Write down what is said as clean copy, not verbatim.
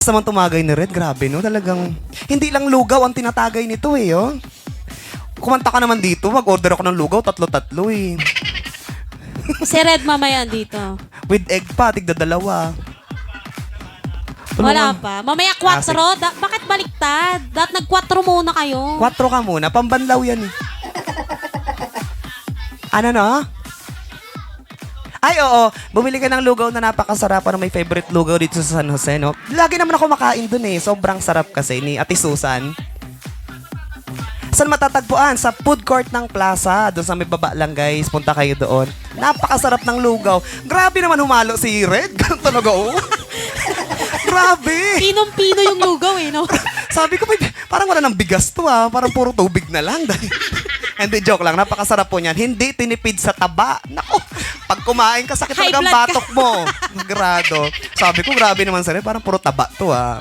Naman tumagay ni Red, grabe no, talagang hindi lang lugaw ang tinatagay nito eh, oh. Kumanta ka naman dito, mag-order ako ng lugaw, tatlo-tatlo eh. Si Red mamaya dito. With egg pa, tigda dalawa. Wala pa. Mamaya 4. Bakit baliktad? Nag-4 muna kayo. 4 ka muna, pambanlaw yan eh. Ano no? Ay, oo. Bumili ka ng lugaw na napakasarap. Ano may favorite lugaw dito sa San Jose, no? Lagi naman ako makain dun eh. Sobrang sarap kasi ni Ate Susan. Saan matatagpuan? Sa food court ng plaza. Doon sa may baba lang, guys. Punta kayo doon. Napakasarap ng lugaw. Grabe naman humalo si Red. Ganun talaga, oh. Grabe. Pinong-pino yung lugaw eh, no? Sabi ko, parang wala ng bigas to ah. Parang puro tubig na lang. Hindi, joke lang. Napakasarap po niyan. Hindi tinipid sa taba. Nako, pag kumain ka, sakit High talaga ang blood ka. batok mo. Grado. Sabi ko, grabe naman sa'yo. Parang puro taba to ah.